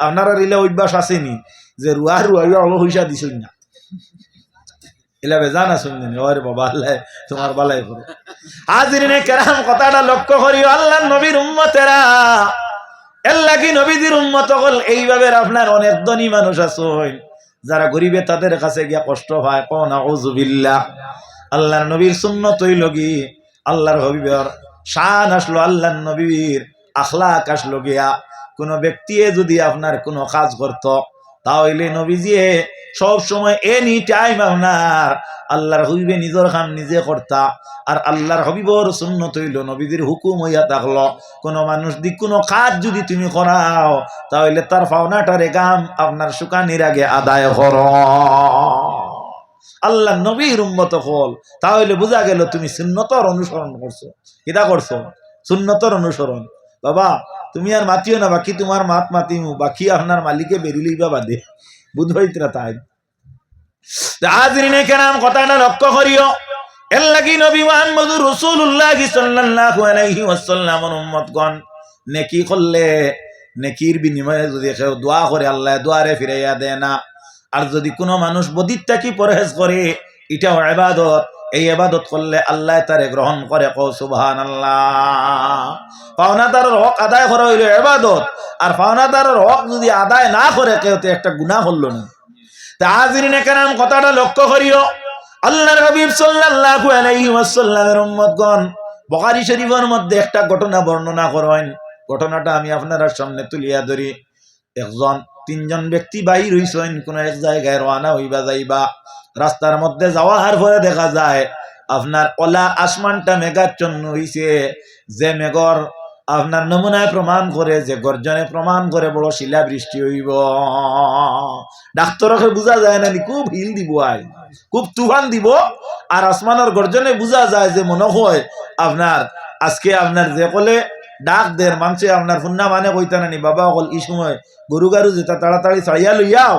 আপনারা রিলে অভ্যাস আসেনি যে রুয়া রুয়া অল পয়সা দিছই না এলা বেজান আসুন ওরে বাবা আল্লাহ তোমার বালাই করো। হাজিরিনে কেরাম কথাটা লক্ষ্য করিও আল্লাহর নবীর উম্মতেরা এর লাগি নবীদের উম্মত হল এইভাবে আপনার অনেক ধনী মানুষ আছে যারা গরিবে তাদের কাছে গিয়া কষ্ট হয় কোন নাউযুবিল্লাহ। আল্লাহর নবীর সুন্নত হইল কি আল্লাহর হাবিবের শান আসলো আল্লাহর নবীর আখলাক আসলো গিয়া কোন ব্যক্তি যদি আপনার কোনো কাজ করত তাহলে নবীজি সব সময় এনি টাইম আপনার আল্লাহর হাবিবে নিজের কাম নিজে করতা। আর আল্লাহর হাবিবর সুন্নত হইল নবীজির হুকুম হইয়া থাকলো কোন মানুষ দি কোনো কাজ যদি তুমি করাও তাহলে তার পাওনাটারে কাম আপনার শুকানির আগে আদায় করো। আল্লাহ নবীর উম্মত হল তাহলে বোঝা গেল তুমি সুন্নতর অনুসরণ করছো। কিটা করছো? সুন্নতর অনুসরণ। বাবা তুমি আর মাতিও না বাকি তোমার মাত মাতিমু বাকি আপনার মালিকে বেরিলেই বা বাদে বুঝবাইতরা তাই। হাজিরিনে কেরাম কথাটা লক্ষ্য করিও এর লাগি নবী মুহাম্মদুর রাসূলুল্লাহ সাল্লাল্লাহু আলাইহি ওয়াসাল্লামের উম্মতগণ নেকি করলে নেকির বিনিময়ে যদি কেউ দোয়া করে আল্লাহ দোয়ারে ফিরাইয়া দেয় না। আর যদি কোনো মানুষ বদিত থাকি পরহেজ করে এটাও ইবাদত। এই ইবাদত করলে আল্লাহ তারে গ্রহণ করে কও সুবহানাল্লাহ। পাওনাদারের হক আদায় করা হইল ইবাদত আর পাওনাদারের হক যদি আদায় না করে কেউ তো একটা গুনাহ করলো না। তা হাজিরিনে কেরাম কথাটা লক্ষ্য করিও আল্লাহর হাবিব সাল্লাল্লাহু আলাইহি ওয়াসাল্লামের উম্মতগণ বুখারী শরীফের মধ্যে একটা ঘটনা বর্ণনা করেন। ঘটনাটা আমি আপনার সামনে তুলিয়া ধরি। একজন তিনজন ব্যক্তি বাইর হইছেন কোন এক জায়গায় রওনা হইবা যাইবা। রাস্তার মধ্যে যাওয়ার পরে দেখা যায় আপনার ওলা আসমানটা মেঘাচ্ছন্ন হইছে। যে মেঘর আপনার নমুনায় প্রমাণ করে যে গর্জনে প্রমাণ করে বড় শিলা বৃষ্টি হইব। ডাক্তারকে বোঝা যায় না খুব হিল দিব আয় খুব তুফান দিব। আর আসমানের গর্জনে বোঝা যায় যে মনে হয় আপনার আজকে আপনার যে কলে ডাক দের মানছে আপনার ফুন্না মানে কইতা নানি বাবা অকল এই সময় গরু গারু যেটা তাড়াতাড়ি ছাড়িয়া লইয়াও।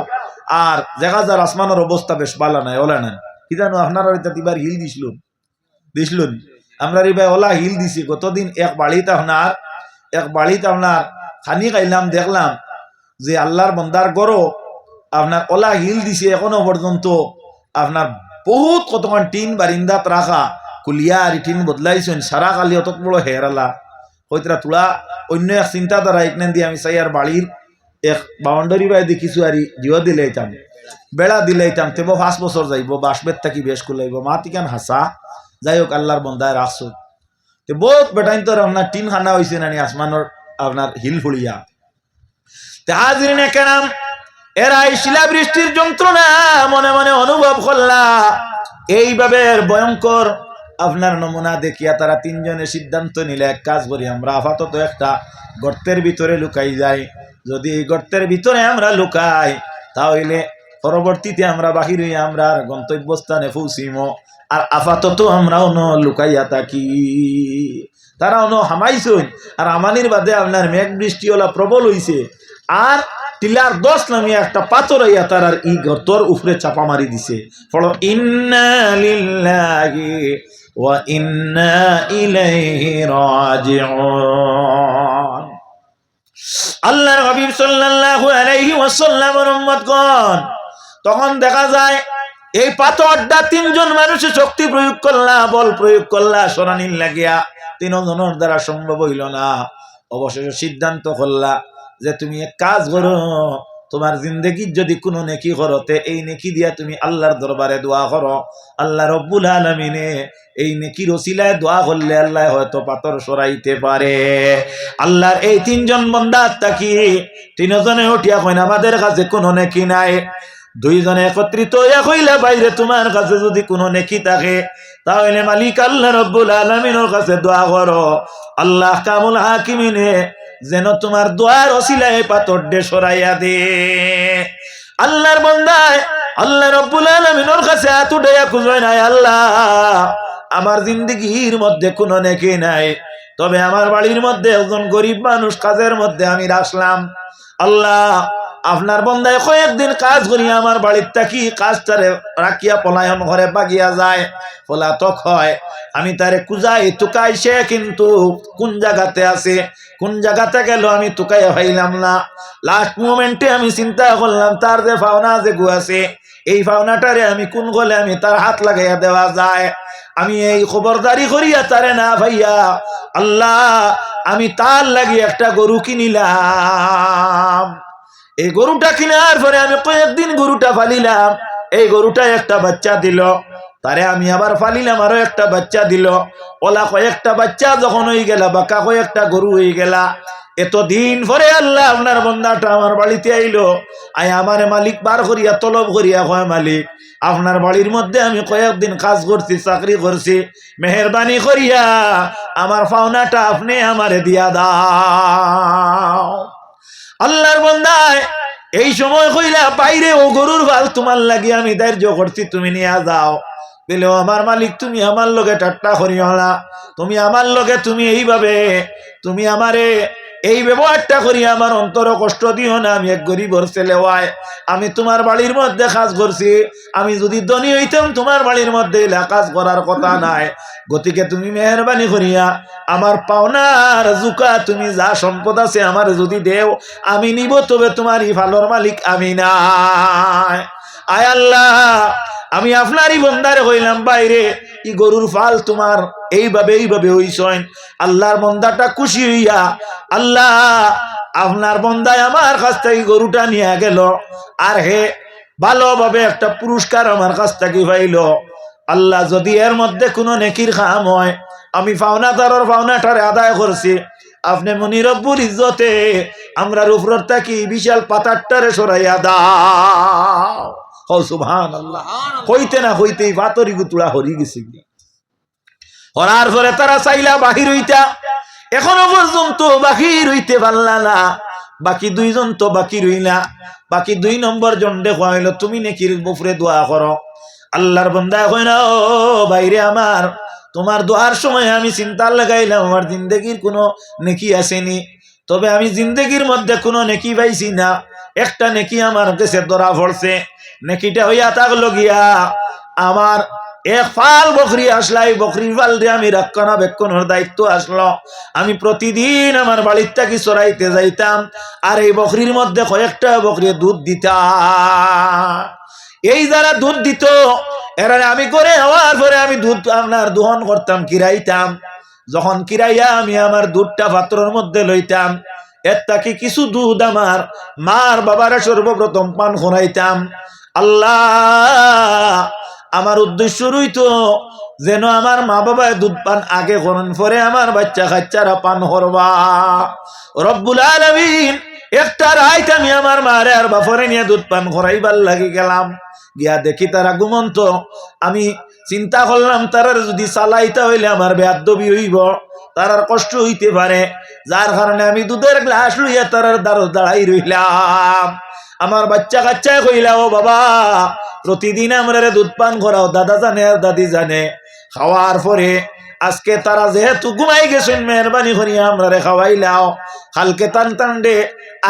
আর দেখা যার আসমানের অবস্থা বেশ ভালো নাই ওলা নাই কি জানো আপনারা এবার হিল দিছিল আমরা রে ভাই ওলা হিল দিছি। কতদিন এক বাড়িতে আপনার খানি খাইলাম দেখলাম যে আল্লাহর বন্দার গরো আপনার ওলা হিল দিছে। এখনো পর্যন্ত আপনার বহুত কতক্ষণ টিন বারিন্দাত রাখা কুলিয়া আর টিন বদলাইছেন সারা কালি অত বড় হেরালা হইতরা তোলা অন্য এক চিন্তাধারা এখানে দিয়ে আমি চাই আর বাড়ির এক বাউন্ডারি বাই দেখিছো আর জিও দিলাইতাম বেড়া দিলাইতাম তেব 5 বছর যাইব বাসবের থাকি বেশ কুলাইব মাতিকান হাসা যাই হোক আল্লাহর বন্দায় রাখছো তো বহুত বেটাইন তো আপনার টিন খানা হয়েছে নানি আসমানোর আপনার হিল ফুড়িয়া। তে হাজিরিনে কেরাম এরা এই শিলা বৃষ্টির যন্ত্রণা মনে মনে অনুভব করলা। এইভাবে ভয়ঙ্কর আপনার নমুনা দেখিয়া তারা তিনজনে সিদ্ধান্ত নিলে এক কাজ করি আমরা আপাতত একটা গর্তের ভিতরে লুকাই যাই। যদি এই গর্তের ভিতরে আমরা লুকাই তাহলে পরবর্তীতে আমরা বাহির হইয়া আমরা গন্তব্যস্থানে পৌঁছিম। আর আপাতত আমরা অন্য লুকাইয়া থাকি। তারা অন্য হামাইছেন আর আমানির বাদে আপনার মেঘ বৃষ্টি ওলা প্রবল হইছে আর টিলার 10 নামিয়ে একটা পাথর আইয়া তার আর ই গর্তর উপরে চাপা মারি দিছে। ফলো ইন্না লিল্লাহি ওয়া ইন্না ইলাইহি রাজিউন। আল্লাহর হাবিব সাল্লাল্লাহু আলাইহি ওয়াসাল্লামের উম্মতগণ তখন দেখা যায় এই পাথরটা তিনজন মানুষের শক্তি প্রয়োগ করলা বল প্রয়োগ করলা সরানির লাগিয়া তিনজনের দ্বারা সম্ভব হইল না। অবশেষে সিদ্ধান্ত করলা যে তুমি এক কাজ করো তোমার জিন্দেগির যদি কোনো নেকি করতে এই নেকি দিয়া তুমি আল্লাহর দরবারে দোয়া করো। আল্লাহ রব্বুল আলামিনে এই নেকির ওসিলায় দোয়া করলে আল্লাহ হয়তো পাথর সরাইতে পারে। আল্লাহর এই তিনজন বান্দা তাকি তিনজনে উঠিয়া কইন আমাদের কাছে কোনো নেকি নাই। দুইজনে একত্রিত হইয়া কইলা বাইরে তোমার কাছে যদি কোনো নেকি থাকে তাহলে মালিক আল্লাহ রব্বুল আলামিনের কাছে দোয়া করো। আল্লাহ কামুল হাকিমিনে যেন তোমার দোয়ার ওসিলায় পাথর ডে সরাইয়া দে। আল্লাহর বান্দায় আল্লাহ রব্বুল আলামিনের কাছে হাত উঠাইয়া খুঁজয় নাই আল্লাহ আমার জিন্দেগির মধ্যে কোনো নেকি নাই, তবে আমার বাড়ির মধ্যে একজন গরিব মানুষ কাজের মধ্যে আমি রাখলাম। আল্লাহ আপনার বন্দায় কয়েকদিন কাজ করিয়া আমার বাড়ির থাকি কাজটারে রাখিয়া পলায়ন ঘরে বাগিয়া যায়, পলাতক হয়। আমি তারে কুজাই তুকাই, সে কিন্তু কোন জায়গাতে আছে, কোন জায়গাতে গেল আমি তুকাইয়া পাইলাম না। লাস্ট মোমেন্টে আমি চিন্তা করলাম তার যে পাওনা যে গু আছে, এই পাওনাটারে আমি কোন গলে আমি তার হাত লাগাইয়া দেওয়া যায়। আমি এই খবরদারি করিয়া তারে না ভাইয়া, আল্লাহ আমি তার লাগি একটা গরু কিনিলাম। এই গরুটা কিনার পরে আমি কয়েকদিন গরুটা ফালিলাম, এই গরুটা একটা বাচ্চা দিল, তারে আমি আবার ফালিলাম, আরো একটা বাচ্চা দিল। ওলা কয়েকটা বাচ্চা যখন হয়ে গেলা, বাঁকা কয়েকটা গরু হয়ে গেলা। এতদিন পরে আল্লাহ আপনার বন্দাটা আমার বাড়িতে আইলো। আমার মালিক বার করিয়া তলব করিয়া কয়, মালিক আপনার বাড়ির মধ্যে আমি কয়েকদিন কাজ করছি, চাকরি করছি, মেহরবানি করিয়া আমার পাওনাটা আপনি আমারে দিয়া দাও। আল্লাহর বন্দায় এই সময় কইলা, বাইরে ও গরুর ভাল তোমার লাগি আমি ধৈর্য করছি, তুমি নিয়ে যাও। বলে, আমার মালিক তুমি আমার লগে ঠাট্টা করিও না, তুমি আমার লগে তুমি এইভাবে তুমি আমারে এই ব্যবহারটা করি আমার অন্তর কষ্ট দিও না। আমি এক গরিবর ছেলে হয়, আমি তোমার বাড়ির মধ্যে কাজ করছি, আমি যদি ধনী হইতাম তোমার বাড়ির মধ্যে কাজ করার কথা নাই। গতিকে তুমি মেহরবানি করিয়া আমার পাওনার জুকা তুমি যা সম্পদ আছে আমার যদি দেও, আমি নিব, তবে তোমার ই ভালোর মালিক আমি নাই। আয় আল্লাহ, আমি আপনারই বন্দারে হইলাম, বাইরে ই গরুর ফাল তোমার এইভাবে হইছেন। আল্লাহর বন্দাটা খুশি হইয়া, আল্লাহ আপনার বন্দায় আমার কাছ থেকে গরুটা নিয়ে গেল, আর হে ভালোভাবে একটা পুরস্কার আমার কাছ থেকে পাইল। আল্লাহ যদি এর মধ্যে কোনো নেকির কাম হয়, আমি পাওনাদারের পাওনাটারে আদায় করছি, আপনি মনি রব্বুল ইজ্জতে আমরার উপর থাকি বিশাল পাতারটারে সরাইয়া দাও। ও সুবহানাল্লাহ। হইতে না হইতেই পাতরি গুতুড়া হরি গেছে। হরার পরে তারা চাইলা বাহির হইতা, এখনো পর্যন্ত বাহির হইতে পারলা না। বাকি দুইজন তো বাকি রইলা, বাকি 2 নম্বর জন দেখা হইল, তুমি নেকির উপরে দোয়া করো। আল্লাহর বান্দা কই না, ও বাইরে আমার, তোমার দোয়ার সময় আমি চিন্তা লাগাইলাম আমার জিন্দেগির কোনো নেকি আসেনি, তবে আমি জিন্দেগির মধ্যে কোনো নেকি পাইছি না। একটা নেকি আমার কাছে ধরা পড়ছে, নেকিটা হইয়া থাকলো গিয়া আমার এক ফাল বকরি আসলা, এই বকরির ফাল দিয়ে আমি রক্ষণাবেক্ষণের দায়িত্ব আসলো। আমি প্রতিদিন আমার বাড়ির থেকে চড়াইতে যাইতাম, আর এই বকরির মধ্যে কয়েকটা বকরি দুধ দিতাম। এই যারা দুধ দিত এরা আমি করে হওয়ার পরে আমি দুধ আপনার দোহন করতাম, কিরাইতাম। যখন কিরাইয়া আমি আমার দুধটা পাত্রের মধ্যে লইতাম, এর তাকে কিছু দুধ আমার মার বাবারা সর্বপ্রথম পান করাইতাম। আল্লাহ আমার উদ্দেশ্য রইতো যেন আমার মা বাবায় দুধ পান আগে করেন, পরে আমার বাচ্চা কাচ্চারা পান করবা। রব্বুল আলামিন একটা রাইত আমি আমার মারে আর বাপরে নিয়ে দুধ পান করাইবার লাগি গেলাম, গিয়া দেখি তারা ঘুমন্ত। আমি চিন্তা করলাম তারার যদি চালাইতে হইলে আমার বেয়াদবি হইব, তারার কষ্ট হইতে পারে, যার কারণে আমি দুধের গ্লাস লইয়া তারার দ্বারা দাঁড়াই রইলাম। আমার বাচ্চা কাচ্চায় কইলা, ও বাবা প্রতিদিন আমরা দুধ পান করাও, দাদা জানে আর দাদি জানে। খাওয়ার পরে আজকে তারা যেহেতু ঘুমাই গেছেন, মেহরবানি করিয়া আমরা খাওয়াইলাও, কালকে টান টান ডে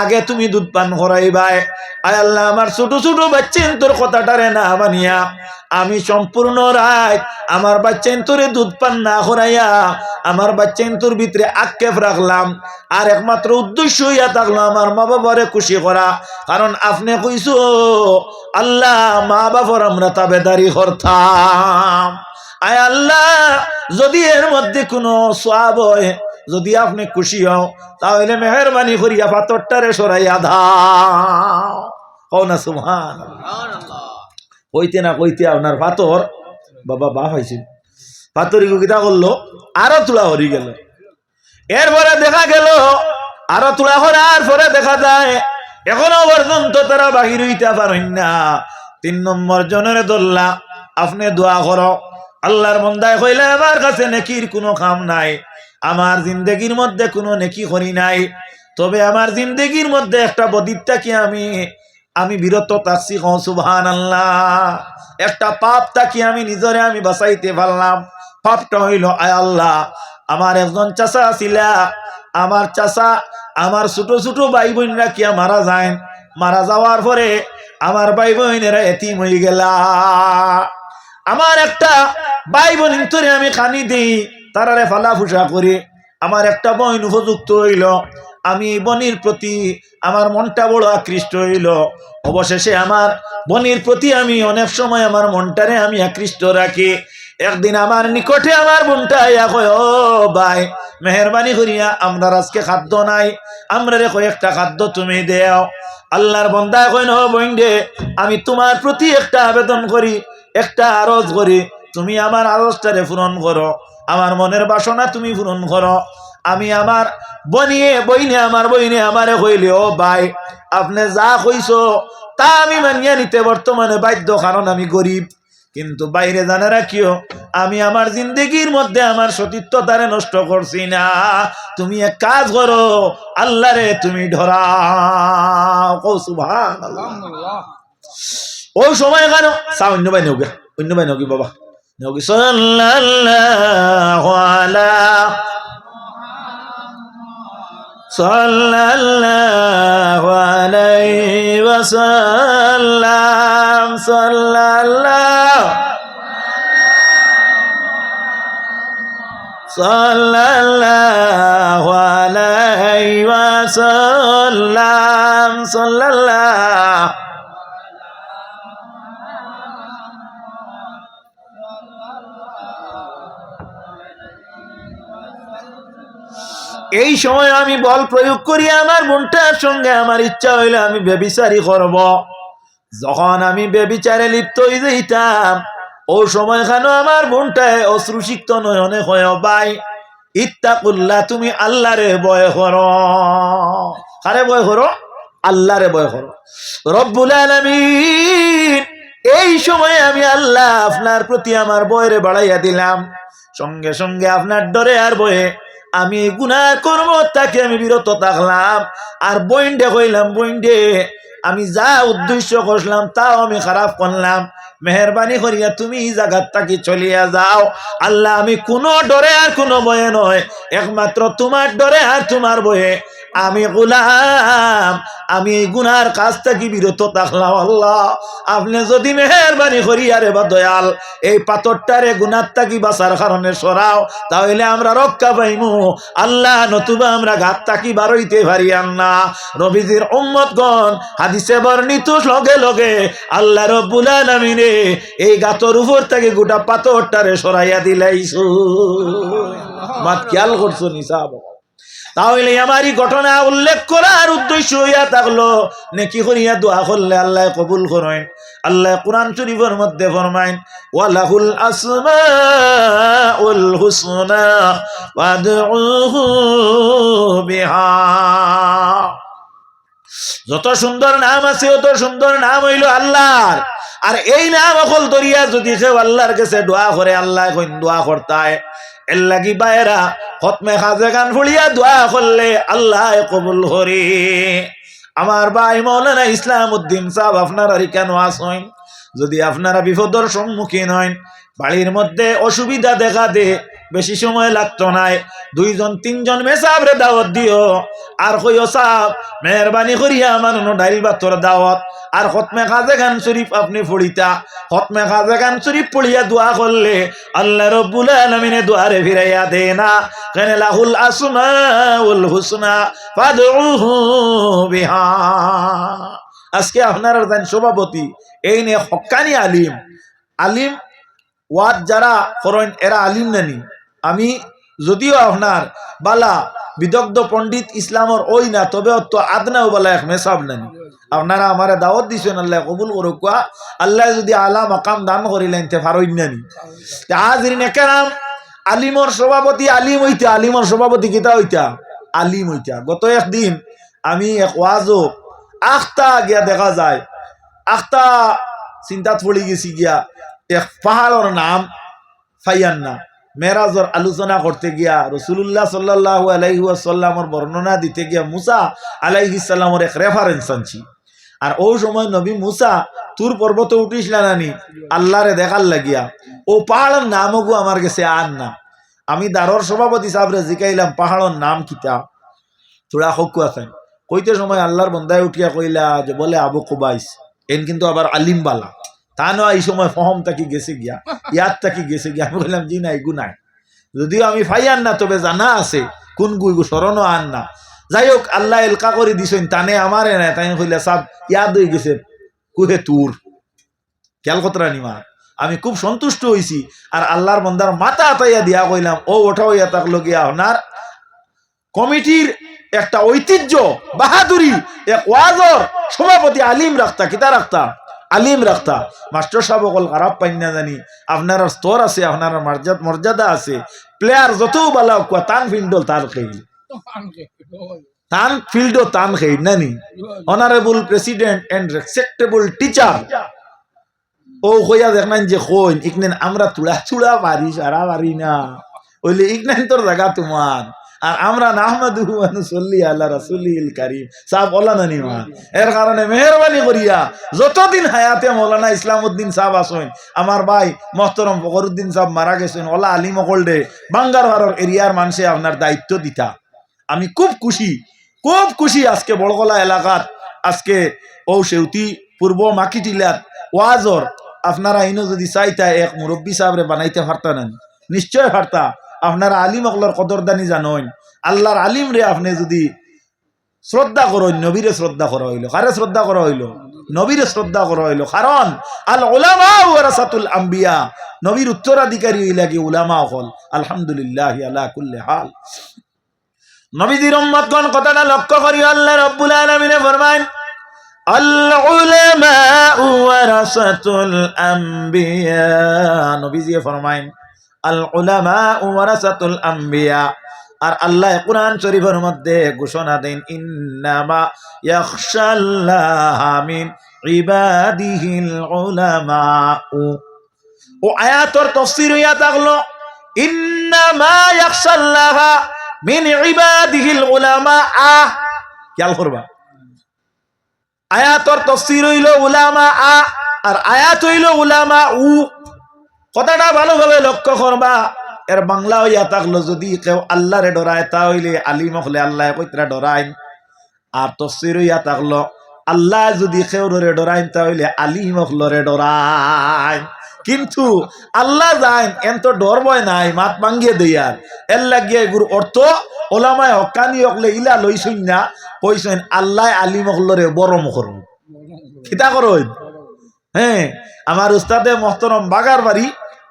আগে তুমি দুধ পান করাইবাই। আয় আল্লাহ, আমার ছোট ছোট বাচ্চা তোর কথাটারে না মানিয়া আমি সম্পূর্ণ রাত আমার বাচ্চা তোরে দুধ পান না করাইয়া আমার বাচ্চা তোর ভিতরে আক্ষেপ রাখলাম, আর একমাত্র উদ্দেশ্য হইয়া থাকলো আমার মা বাবারে খুশি করা। কারণ আপনি কইছো আল্লাহ মা বাবার আমরা তাবেদারি করতাম। আয় আল্লাহ, যদি এর মধ্যে কোনো সওয়াব হয়, যদি আপনি খুশি হও, তাহলে মেহরবানি করিয়া পাথরটারে সরাইয়া দাও। হও না সুবহানাল্লাহ। কইতে না কইতে আপনার পাথর বাবা বা হয়েছে, পাথরি গিতা করলো, আরো তুলা হরি গেল। এরপরে দেখা গেল আরো তুলা হরার পরে দেখা যায় এখনো পর্যন্ত তারা বাহির হইতে পারেন না। 3 নম্বর জনের দোল্লা, আপনি দোয়া করো। আল্লাহর বান্দায় কইলে, আমার কাছে নেকির কোনো কাম নাই, আমার জিন্দেগির মধ্যে কোনো নেকি করি নাই, তবে আমার জিন্দেগির মধ্যে একটা বদিতটা কি আমি বিরত থাকছি। সুবহানাল্লাহ। একটা পাপ তাকি আমি নিজরে আমি বাঁচাইতে পারলাম। পাপটা হইল, আয় আল্লাহ আমার একজন চাচা ছিলা, আমার চাচা আমার ছোট ছোট ভাই বোনরা কি মারা যায়, মারা যাওয়ার পরে আমার ভাই বোনেরা এতিম হয়ে গেলা। আমার একটা ভাই বোন তোরে আমি খানি দিই, তারারে ফালা ফুসা করি। আমার একটা বোন উপযুক্ত হইল, আমি বনির প্রতি আমার মনটা বড় আকৃষ্ট হইল। অবশেষে আমার বনির প্রতি আমি অনেক সময় আমার মনটারে আমি আকৃষ্ট রাখি। একদিন আমার নিকটে আমার বোনটা আইয়া কয়, ও ভাই মেহরবানি করিয়া আমরা আজকে খাদ্য নাই, আমরা রে কয়েকটা খাদ্য তুমি দেও। আল্লাহর বান্দা কয়, ও বোন রে, আমি তোমার প্রতি একটা আবেদন করি, একটা আরজ করি, তুমি আমার আরজটারে পূরণ করো, আমার মনের বাসনা তুমি পূরণ করো। আমি আমার বইনে আমার বইনে আমারে কইলে, ও ভাই আপনি যা কইছো তা আমি মানিয়ে নিতে বর্তমানে বাধ্য, কারণ আমি গরিব। কিন্তু বাইরে জানা রাখিও, আমি আমার জিন্দগির মধ্যে আমার সতীত্বতারে নষ্ট করছি না। তুমি এক কাজ করো, আল্লাহ রে তুমি ধরাও। কও সুবহানাল্লাহ। ওই সময় কেন চা অন্য ভাই নেওগে, অন্য ভাই নেওগি বাবা নেওগি। সাল্লাল্লাহু আলা সাল্লাল্লাহু আলাইহি ওয়াসাল্লাম, সাল্লাল্লাহু আলাইহি ওয়াসাল্লাম, সাল্লাল্লাহু। এই সময় আমি বল প্রয়োগ করি আমার বোনটার সঙ্গে আমার ইচ্ছা হইলে আমি ব্যভিচারী করব। যখন আমি ব্যভিচারে লিপ্ত হয়ে যাইতাম, ও সময় কেন আমার বোনটায় অশ্রুসিক্ত নয়নে হয়, ভাই ইত্তাকুল্লাহ, তুমি আল্লাহরে ভয় করো। কারে ভয় করো? আল্লাহরে ভয় করো। রব্বুল আলামিন, এই সময় আমি আল্লাহ আপনার প্রতি আমার ভয়রে বাড়াইয়া দিলাম। সঙ্গে সঙ্গে আপনার ডরে আর ভয়ে আমি গুনাহ কর্ম তাকে আমি বিরত থাকলাম। আর বইন্ডে কইলাম, বইন্ডে আমি যা উদ্দেশ্য করলাম তাও আমি খারাপ করলাম, মেহরবানি করিয়া তুমি এই জায়গার তাকে চলিয়া যাও। আল্লাহ, আমি কোনো ডরে আর কোনো ভয়ে নয়, একমাত্র তোমার ডরে আর তোমার ভয়ে আমি গোলাম, আমি এই গুনার কাজ থেকে বিরত থাকলাম। আল্লাহ, আপনি যদি মেহরবানি করিয়া রে বা দয়াল এই পাথরটারে গুনার থাকি বাঁচার কারণে সরাও, তাহলে আমরা রক্ষা পাইমু। আল্লাহ, নতুবা আমরা ঘাত থাকি বারইতে পারিয়াম না। নবীজির উম্মতগণ হাদিসে বর্ণিত লগে লগে আল্লাহ রব্বুল আলামিনে এই গাতর উপর থেকে গোটা পাথরটারে সরাইয়া দিলাইছো। মাত খেয়াল করছো নিসা? তাহলে আমারই ঘটনা উল্লেখ করার উদ্দেশ্য হইয়া থাকলো নেকি করিয়া দোয়া করলে আল্লাহ কবুল করেন। আল্লাহ কুরআন শরীফের মধ্যে ফরমায়, ওয়ালাহুল আসমাউল হুসনা ফাদউহু বিহা। যত সুন্দর নাম আছে অত সুন্দর নাম হইল আল্লাহর। আর এই নাম অকল দরিয়া যদি কেউ আল্লাহর কাছে দোয়া করে, আল্লাহ কইন দোয়া করতায়। এর লাগি বাইরা খতমে খাজে গান ফুলিয়া দোয়া করলে আল্লাহ কবুল করে। আমার ভাই মাওলানা ইসলাম উদ্দিন সাহেব, আপনারা কেন আসেন? যদি আপনারা বিপদের সম্মুখীন হন, বাড়ির মধ্যে অসুবিধা দেখা দে, বেশি সময় লাগতো নাই, 2-3 মেসাবরে দাওয়াত দিও। আর কইও সাহেব মেহরবানি করিয়া আমার ডাইল ভাতর দাওয়াত। আর খতমে খাজে গান শরীফ আপনি পড়িতা, খতমে খাজে গান শরীফ পড়িয়া দোয়া করলে আল্লাহ রব্বুল আলামিনে দোয়ারে ফিরাইয়া দে না। কেন লাহুল আসমাউল হুসনা ফাদউহু বিহা। আজকে আপনারা জানেন সভাপতি এই নিয়ে হক্কানি আলিম, আলিম ওয়াদ যারা করেন এরা আলিম নানি। আমি যদিও আপনার বালা বিদগ্ধ পণ্ডিত ইসলামর ওই না, তবে তো আদনাও বলা এক মেসাব নানি। আপনারা আমারে দাওয়াত দিছেন, আল্লাহ কবুল করুক। আল্লাহ যদি আলা মাকাম দান করিলেন তে ফারইন নানি। আজ নেকেরাম আলিমর সভাপতি আলিম হইতা, আলিমর সভাপতি কিতা হইতা? আলিম হইতা। গত একদিন আমি এক ওয়াজও আখতা গিয়া দেখা যায়, আখতা চিন্তাত পড়ি গেছি গিয়া এক পাহাড়ের নাম ফাইয়ান্না। মেরাজর আলোচনা করতে গিয়া রাসূলুল্লাহ সাল্লাল্লাহু আলাইহি ওয়াসাল্লামের বর্ণনা দিতে গিয়া মুসা আলাইহিস সালামের এক রেফারেন্স আনছি। আর ওই সময় নবী মুসা তুর পর্বতে উঠিছিলেন আনি আল্লাহরে দেখার লাগিয়া। ও পাহাড়ের নামও আমার কাছে আর না। আমি দারর সভাপতি সাহেবরে জিকাইলাম পাহাড়ের নাম কিতা, তোরা হকু আছেন? কইতে সময় আল্লাহর বন্দায় উঠিয়া কইলা যে বলে আবু কুবাইস এন কিন্তু আবার আলিম বালা তা নয় এই সময় ফহম তাকি গেছে গিয়া ইয়াদ তাকি গেছে গিয়া। আমি বললাম জি না এগু নাই, যদিও আমি ফাইয়ান না তবে জানা আছে কোন গুইগু স্মরণও আন না। যাই হোক আল্লাহ এলকা করে দিছেন টানে আমারে না, তাই কইলা সব ইয়াদ হয়ে গেছে কুহে তুর খেয়াল কতরা নিমা। আমি খুব সন্তুষ্ট হয়েছি আর আল্লাহর বন্দার মাথা আতাইয়া দিয়া কইলাম ও ওঠা হইয়া থাকলো গিয়া আপনার কমিটির একটা ঐতিহ্য বাহাদুরি এক ওয়াজর সভাপতি আলিম রাখতা কিতা রাখতা আলিম রাখতা। মাস্টার সাহেব অকল খারাপ পাই না জানি, আপনার স্তর আছে, আপনার মর্যাদা আছে, প্লেয়ার যত বালা কুয়া তান ফিল্ডল তার খেল তান ফিল্ডও তান খেল নানি। Honourable president and respectable teacher ও কইয়া দেখলেন যে কইন ইকনেন আমরা চূড়া চূড়া পারি সারা পারি না, ওইলে ইকনেন তোর জায়গা তোমার আর আমরা নাহমাদুহু ওয়া নুসাল্লি আলা রাসূলিল কারীম সাহেব বলা না নিমা। এর কারণে মেহেরবানি করিয়া যতদিন হায়াতে মৌলানা ইসলামউদ্দিন সাহেব আসেন, আমার ভাই মোহতরম ফখরুদ্দিন সাহেব মারা গেছেন, ওলা আলিম অকলডে বাঙ্গারহারের এরিয়ার মানুষে আপনার দায়িত্ব দিতা। আমি খুব খুশি আজকে বড়গলা এলাকাত আজকে ও সেউতি পূর্ব মাকিটিলাত ওয়াজর আপনারা ইনো যদি চাইতা এক মুরব্বী সাহেবরে বানাইতে পারতা না, নিশ্চয় পারতা। আপনারা আলিম অকলর কদরদানি জানেন, আল্লাহর আলিম রে আপনি যদি শ্রদ্ধা করেন, নবীরে শ্রদ্ধা করা হইল। কারে শ্রদ্ধা করা হইল? নবীরে শ্রদ্ধা করা হইল। কারণ আল উলামা ওয়ারাসাতুল আম্বিয়া, নবীর উত্তরাধিকারী হইলা কি উলামা হল। আলহামদুলিল্লাহ আলা কুল্লি হাল। নবীজির উম্মতগণ কথাটা লক্ষ্য করি আল্লাহ রাব্বুল আলামিন ফরমায় আল উলামা ওয়ারাসাতুল আম্বিয়া, নবীজি ফরমায় আল উলামা ওয়ারাসাতুল আম্বিয়া। আর আল্লাহ কুরআন শরীফের মধ্যে ঘোষণা দেন ইন্নামা ইয়াখশাল্লাহা মিন ইবাদিহিল উলামা। ও আয়াতের তাফসীর হইয়া থাকলো ইন্নামা ইয়াখশাল্লাহা মিন ইবাদিহিল উলামা। খেয়াল করবা, আয়াতের তাফসীর হইল উলামা আর আয়াত হইল উলামা উ। কথাটা ভালোভাবে লক্ষ্য করবা। এর বাংলা হইয়া থাকলো যদি কেউ আল্লাহরে ডরায় তা হইলে আলিম হলে আল্লাহ কইতরা ডরাইন, আর তাফসীর হইয়া থাকলো আল্লাহ যদি কেউরে ডরাইন তা হইলে আলিম হলরে ডরাইন। কিন্তু আল্লাহ যাইন এত ডর ভয় নাই, মাত ভাঙ্গিয়ে দেয়ার এর লাগিয়ে এগুর অর্থ ওলামায় হকানি হকলে ইলা লইছুন না, কইছেন আল্লাহ আলিম হলরে বরম করুন খিতা করুন। হ্যাঁ, আমার উস্তাদে মোহতরম বাগার বাড়ি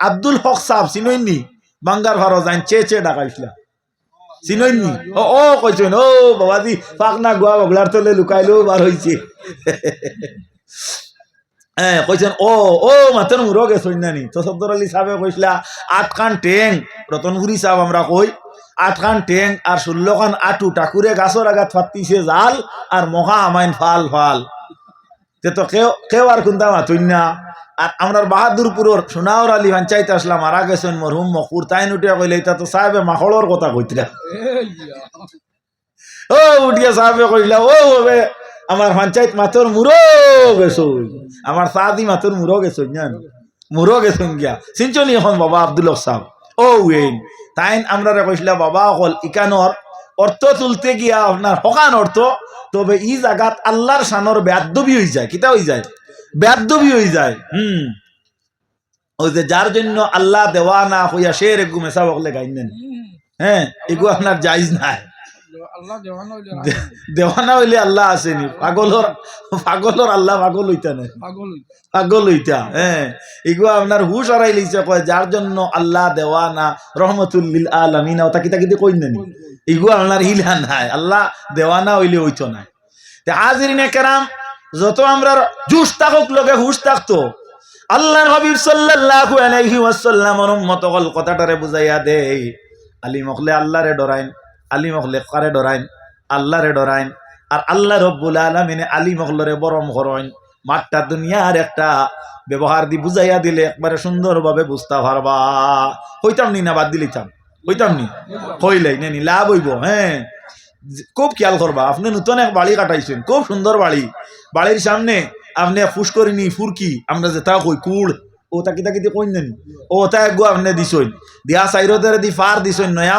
আব্দুল হক সাহেব চিনইনি, বাঙ্গার ভারো যাইন চেয়ে ডাকাইছিলা চিনইনি। ও কইছেন ও বাবাজি পাকনা গোয়া বগলার তলে লুকাইলেও বার হইছে। হ্যাঁ কইছেন ও মাতের মুরো গেছই নানি। তো সফদর আলী সাহেব কইসলা 8 খান ট্যাং, রতনপুরি সাহেব আমরা কই 8 খান ট্যাং আর 16 খান আটু টাকুরে গাছর আগাত ফাটিছে জাল আর মহা আমাইন ফাল ফাল। তো কেউ আর কোনটা মাতুন না। আর আমরা বাহাদুরপুরের সোনাওর আলী পঞ্চায়েত আসলাম, মারা গেছেন মরহুম মকুর, তাই উঠিয়া কইলে এটা তো সাহেবে মাখড়র কথা কইতরা। ও উঠিয়া সাহেবে কইলা ও আমার পঞ্চায়েত মাতর মুরো গেছো, আমার সাদি মাতর মুরো গেছো মুরো গেছেন গিয়া চিনচনি এখন বাবা আব্দুল হক সাহেব। ও ওয়েন তাই আমরা কইসলা বাবা হল ইকানোর অর্থ তুলতে গিয়া আপনার হকান অর্থ, তবে ই জায়গাত আল্লাহর শানর বেয়াদবি হয়ে যায়। কিতা হয়ে যায়? বেয়াদবি হয়ে যায়। ওই যে যার জন্য আল্লাহ দেওয়া না হইয়া সে রেগু মেসা বকলে গাইন নেন। হ্যাঁ, এগু আপনার জায়েজ নাই। দেওয়ানা হইলে আল্লাহ আসেনি, পাগলর আল্লাহ পাগল হইতা নাই, পাগল হইতা। হ্যাঁ, এগুলো আপনার হুশ হারাই লইছে, কয় যার জন্য আল্লাহ দেওয়ানা রহমতুল লিল আলামিন ওটা কিতা কিতা কই নানি, এগুলো আপনার হিলা নাই, আল্লাহ দেওয়ানা হইলে হইতো না। হাজিরিনে কেরাম, যত আমরা জুস থাকুক লগে হুশ থাকতো, আল্লাহর হাবিব সাল্লাল্লাহু আলাইহি ওয়াসাল্লামের উম্মত হল কথাটারে বুঝাইয়া দেই, আলিম হলে আল্লাহরে ডরাইন, আলিম হলে কারে ডরাইন? আল্লাহরে ডরাইন। আর আল্লাহ রব্বুল আলামিনে আলিম হলরে বরম করেন। মাঠটা দুনিয়ার একটা ব্যবহার দি বুঝাইয়া দিলে একবারে সুন্দরভাবে বুঝতে পারবা। হইতাম নি না বাদ দিলিতাম, হইতাম নি হইলাই নি লাভ হইব। হ্যাঁ, খুব খেয়াল করবা। আপনি নতুন এক বাড়ি কাটাইছেন, খুব সুন্দর বাড়ি, বাড়ির সামনে আপনি ফুস করিনি ফুরকি আমরা যেটা কই কুড়, ও তাকি তাকি কই নানি, ও তা একগু আপনি দিছইন দিয়া সাইরোদের দি ফার দিছইন নয়া